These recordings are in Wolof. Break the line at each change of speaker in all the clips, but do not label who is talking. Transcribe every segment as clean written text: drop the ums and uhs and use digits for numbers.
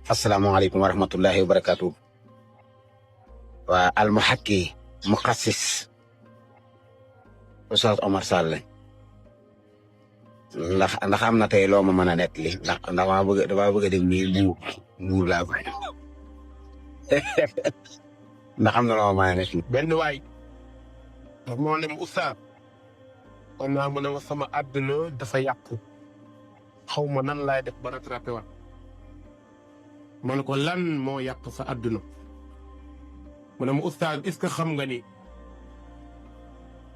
asalaamaaleykum wa rahmatullahi wa barakaatu. waa almuhakki muxassis Oustaz Omar Sall ndax am na tey loo ma mën a nettali ndax damaa bëgg a dem nii muur laa koy ndax am na loo ma mën a nettali.
benn waay daf moo ne ma Oustaz kon naa mu ne ma sama àdduna dafa yàqu xaw ma nan laay def ba rattrapé waat ma ne ko lan moo yàq sa àdduna mu ne ma Oustaz est-ce que xam nga ni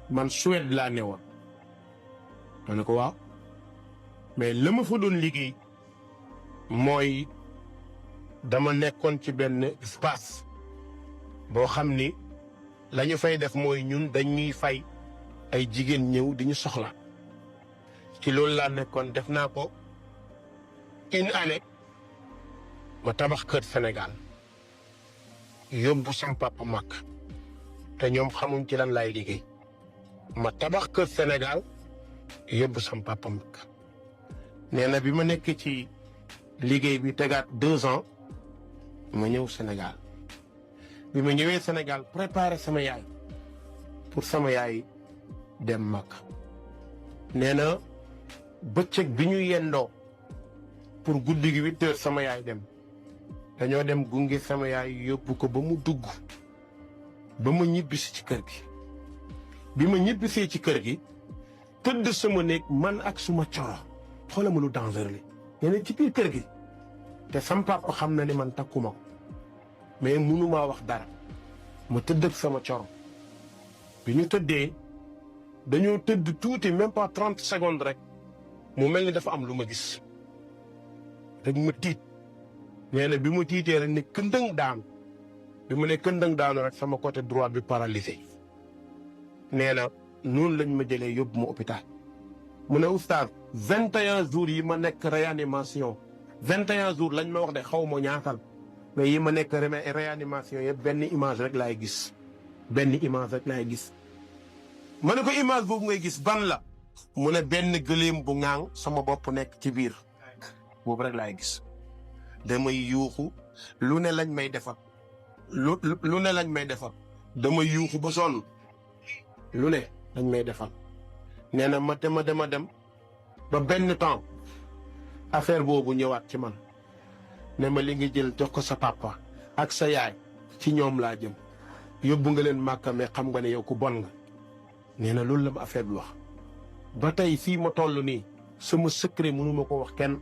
man Suède laa ne woon ma ne ko waaw mais la ma fa doon liggéey mooy dama nekkoon ci benn espace boo xam ni la ñu fay def mooy ñun dañuy fay ay jigéen ñëw di ñu soxla ci loolu laa nekkoon def naa ko une année ma tabax kër Sénégal yóbbu sama papa mag te ñoom xamuñ ci lan laay liggéey ma tabax kër Sénégal yóbbu sama papa mag nee na bi ma nekk ci liggéey bi tegaat 2 ans ma ñëw Sénégal bi ma ñëwee Sénégal préparé sama yaay pour sama yaay dem mag nee na bëccëg bi ñu yendoo pour guddi gi 8 heures sama yaay dem dañoo dem gunge sama yaay yóbbu ko ba mu dugg ba ma ñibbisi ci kër gi bi ma ñibbisee ci kër gi tëdd sama néeg man ak suma coro xoolal ma lu danger li nee ci biir kër gi te sama papa xam na ni man takkuma ko mais mënumaa wax dara ma tëdd ak sama coro bi ñu tëddee dañoo tëdd tuuti même pas 30 secondes rek mu mel ni dafa am lu ma gis rek ma tiit nee na bi ma tiitee rek ne këndëng daanu bi ma ne këndëng daanu rek sama côté droit bi paralysé nee na noonu lañ ma jëlee yóbbu ma hôpital mu ne Oustaz 21 jours yi ma nekk réanimation 21 jours lañ ma wax de xaw ma ñaatal mais yi ma nekk réanimation yëpp benn image rek laay gis benn image rek laay gis ma ne ko image boobu ngay gis ban la mu ne benn gëléem bu ŋaang sama bopp nekk ci biir boobu rek laay gis damay yuuxu lu ne lañ may defal lu ne lañ may defal damay yuuxu ba sonn lu ne lañ may defal nee na ma dem ba benn temps affaire boobu ñëwaat ci man ne ma li nga jël jox ko sa papa ak sa yaay ci ñoom laa jëm yóbbu nga leen Màkka mais xam nga ne yow ku bon nga nee na loolu la ma affaire bi wax ba tey fii ma toll nii sama secret mënuma ko wax kenn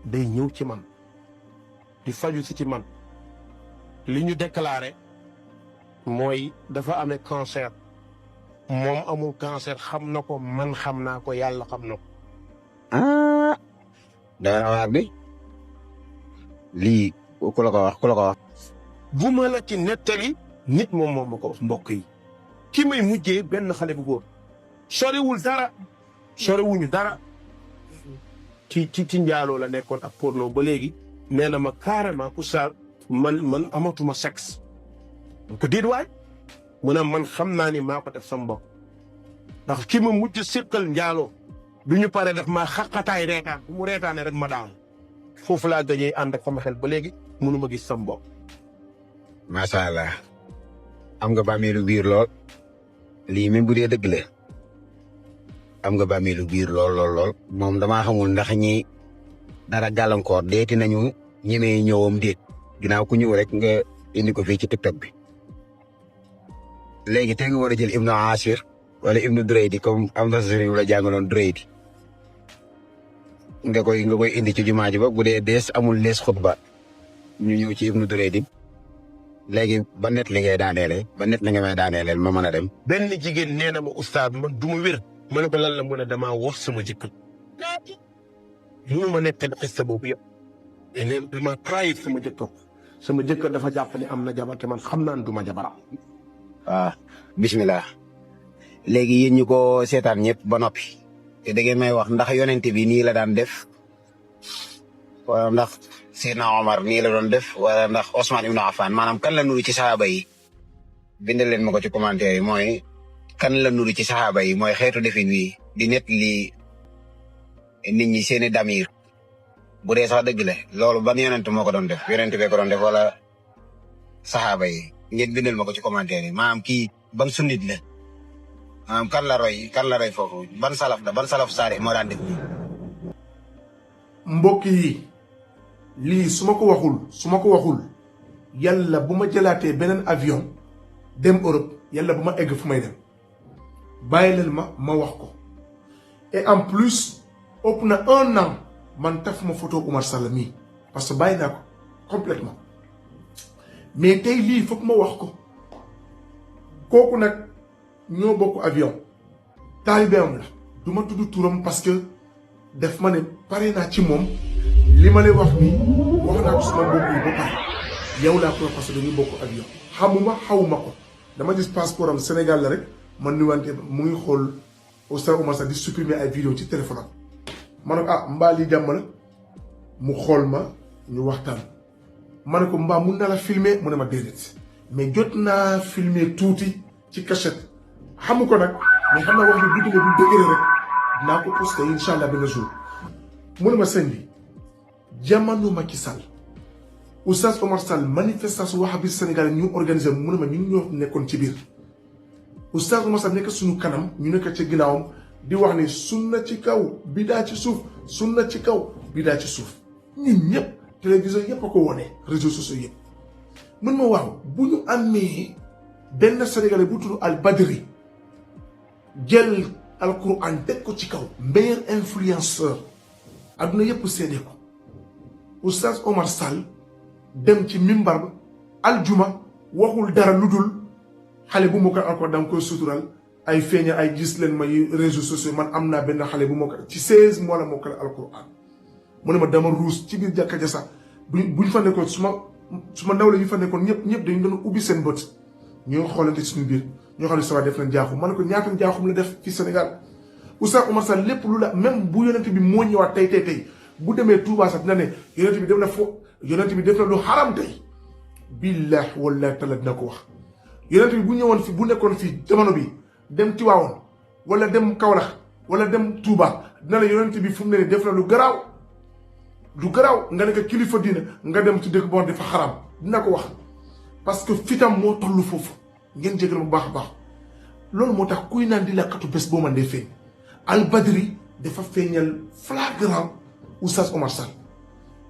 day ñëw ci man di faju si ci man li ñu déclaré mooy dafa amee cancer moom amul cancer xam na ko man xam naa ko yàlla xam na ko.
dana waar bi lii ku la ko wax.
bu ma la ci nettali nit moom ma ko wax mbokk yi ki may mujjee benn xale bu góor soriwuñu dara ci njaaloo la nekkoon ak porno ba léegi nee na ma carrément Oustaz man amatuma sexe ko déet waay mu ne man xam naa ni maa ko def sama bopp ndax ki ma mujj séqal njaaloo du ñu pare def maa xaqataay reetaan bu mu reetaane rek ma daan foofu laa gëjee ànd ak sama xel ba léegi mënuma gis sama bopp.
macha allah am nga bàmmeelu biir lool lii même bu dee dëgg la am nga bàmmeelu biir lool moom damaa xamul ndax ñi dara gàllankoor deeti nañu ñemee ñëwam déet ginnaaw ku ñëw rek nga indi ko fii ci TikTok bi léegi te nga war a jël Ibnu Ashir wala Ibnu Duraydi comme am na sëriñ la jàngaloon Duraydi nga koy indi ci jumaa ji ba bu dee dees amul lees xutba ñu ñëw ci Ibnu Duraydi léegi ba net li ngay daaneele ba net li nga may daaneeleel ma mën a dem.
benn jigéen nee na ma Oustaz man du ma wér ma ne ko lan la mu ne damaa wax sama jëkkër ma nekk xista boobu yëpp te nee damaa trahir sama jëkkër dafa jàpp ne am na jabar te man xam naa ne du ma jabaram.
waaw bismillah léegi yéen ñu ko seetaan ñëpp ba noppi te da ngeen may wax ndax yonente bi nii la daan def wala ndax Seydina Omar nii la doon def wala ndax Ousmane Ibn Affan maanaam kan la nuru ci saxaaba yi bindal leen ma ko ci commentaire yi mooy kan la nuru ci saxaaba yi mooy xeetu defin wi di net li nit ñi seeni damir bu dee sax dëgg la loolu ban yonent moo ko doon def yonent bee ko doon def wala saxaaba yi ngeen bindal ma ko ci commentaire yi maanaam kii ban sunnit la maanaam kan la roy foofu ban salaf saari moo daan def nii.
mbokk yi lii su ma ko waxul yàlla bu ma jëlaatee beneen avion dem Europe yàlla bu ma egg fu may dem bàyyi leen ma wax ko et en plus ëpp na 1 an man taf ma photo Oumar Sall mii parce que bàyyi naa ko complètement mais tey lii foog ma wax ko kooku nag ñoo bokk avion taalibeem la du ma tudd turam parce que def ma ne pare naa ci moom li ma lay wax nii wax naa ko suma mbokk yi ba pare yow laa koy parce que dañuy bokk avion xawuma ko dama gis passeport am Sénégal la rek man ni wante mu ngi xool Oustaz Oumar Sall di supprimer ay vidéo ci téléphone am ma ne ko mbaa lii jàmm la mu xool ma ñu waxtaan ma ne ko mbaa mun na la filmer mu ne ma déedéet mais jot naa filmer tuuti ci cachette xamu ko nag mais xam naa wax ni dugg na du dëgëre rek dinaa ko posté incha allah benn jour mu ne ma sëñ bi jamono Macky Sall Oustaz Oumar Sall manifestation wahhabi Sénégal ñu organisé mu ne ma ñun ñoo nekkoon ci biir Oustaz Oumar Sall nekk suñu kanam ñu nekk ci ginnaawam di wax ni sunna ci kaw bidaa ci suuf sunna ci kaw bidaa ci suuf ñun ñëpp télévision yëpp a ko wone réseaux sociaux yëpp mën ma waaw bu ñu amee benn Sénégalais bu tudd Al Badri jël alquran teg ko ci kaw meilleur influenceur adduna yëpp seede ko Oustaz Oumar Sall dem ci mimbar ba aljuma waxul dara lu dul xale bu mokkal alquran da nga koy sutural ay feeña ay gis leen ma yi réseaux sociaux man am naa benn xale bu mokkal ci 16 mois la mokkal alquran mu ne ma dama ruus ci biir jàkka ja sax buñ fa nekkoon su ma ndaw la ñu fa nekkoon ñëpp dañu doon ubbi seen bët ñoo xoolante suñu biir ñoo xam ne sa waa def nañ jaaxum ma ne ko ñaata njaaxum la def ci Sénégal Oustaz Oumar Sall lépp lu la même bu yonent bi moo ñëwaat tey bu demee Touba sax dina ne yonent bi def na lu xaram tey billahi wallahi taala dina ko wax yonent bi bu ñëwoon fi bu nekkoon fii jamono bi dem Tiwaawoon wala dem Kaolack wala dem Touba dina la yonent bi fu mu ne nii def na lu garaaw nga nekk kilifa diina nga dem ci dëkk boo dafa xaram dina ko wax parce que fitam moo toll foofu ngeen jégal bu baax a baax loolu moo tax kuy naan di lakkatu bés boo man dee feeñ Al Badri dafa feeñal flagrant Oustaz Oumar Sall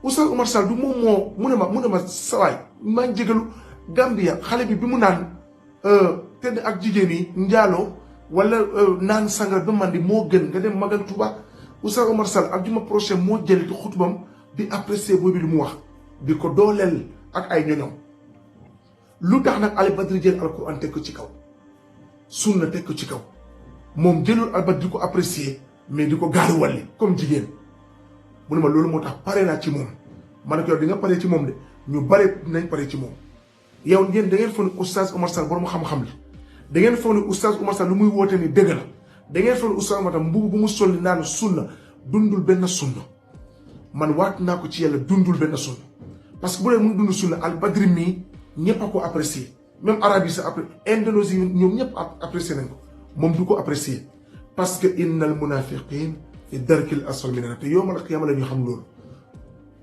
Oustaz Oumar Sall du moom moo mu ne ma sawaay maa ngi jégalu Gambia xale bi mu naan tedd ak jigéen yi njaaloo wala naan sangara ba mandi moo gën nga dem magal Touba Oustaz Oumar Sall ak juma prochain moo jël ci xutbam di apprécier boobu lu mu wax di ko dooleel ak ay ñoñom lu tax nag Al Badri jël alquran teg ko ci kaw sunna teg ko ci kaw moom jëlul Al Badri di ko apprécier mais di ko gaaru walli comme jigéen mu ne ma loolu moo tax pare naa ci moom ma ne ko yow di nga pare ci moom de ñu bare dinañ pare ci moom yow ngeen da ngeen foog ne Oustaz Oumar Sall borom xam-xam la da ngeen foog ne Oustaz Oumar Sall lu muy woote ni dëgg la da ngeen foog ne Oustaz Oumar Sall mbubu bu mu sol ni naan sunna dundul benn sunna man waat naa ko ci yàlla dundul benn sunna parce que bu dee mu dund sunna Al Badri mii ñëpp a ko apprécier même arabe yi sax après Indonésie ñoom ñëpp apprécier nañ ko moom du ko apprécier parce que innal munafiqin fi darkil asfali minan te yawmal qiyaama la ñu xam loolu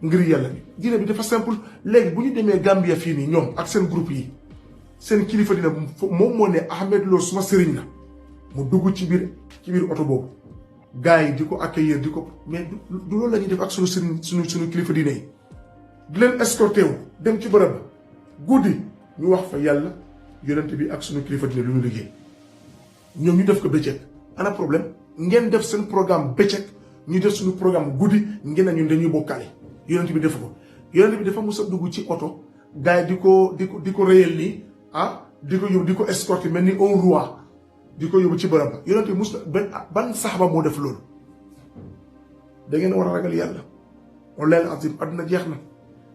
ngir yàlla bi diine bi dafa simple léegi bu ñu demee Gambia fii nii ñoom ak seen groupe yi seen kilifa dina moom moo ne Ahmed Lo suma sëriñ la mu dugg ci biir oto boobu gars yi di ko accueillir di ko mais du loolu la ñuy def ak suñu sëriñ suñu kilifa diine yi di leen escorté wu dem ci bërëb guddi ñu wax fa yàlla yonent bi ak suñu kilifa diine lu ñu liggéey ñoom ñu def ko bëccëg ana problème ngeen def seen programme bëccëg ñu def suñu programme guddi ngeen ne ñun dañuy bokkaale yonent bi def ko yonent bi dafa mos a dugg ci oto gars yi di ko réyal nii di ko yóbbu di ko escorté mel ni un roi di ko yóbbu ci bërëb ba yonent bi mos na ban saxaba moo def loolu da ngeen war a ragal yàlla wallahi azim àdduna jeex na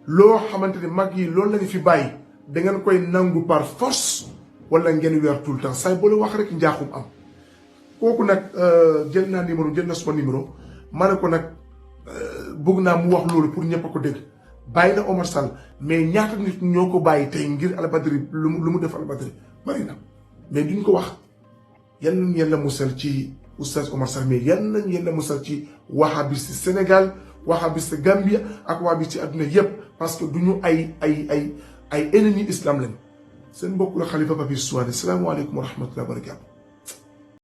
loo xamante ne mag yi loolu lañu fi bàyyi da ngeen koy nangu par force wala ngeen weer tout le temps say boole wax rek njaaxum am kooku nag jël naa numéro jël na suma numéro ma ne ko nag bëgg naa mu wax loolu pour ñëpp a ko dégg bàyyi na Oumar Sall mais ñaata nit ñoo ko bàyyi tey ngir Al Badri lu mu def Al Badri bari na mais duñ ko wax yal nañu yàlla musal ci Oustaz Oumar Sall mais yal nañu yàlla musal ci wahhabiste Sénégal wahabiste Gambia ak wahabiste ci àdduna yépp parce que du ñu ay ennemi islam lañ seen mbokk la Khalifa Papis Souane salaamaaleykum wa rahmatullahi wa barakatuh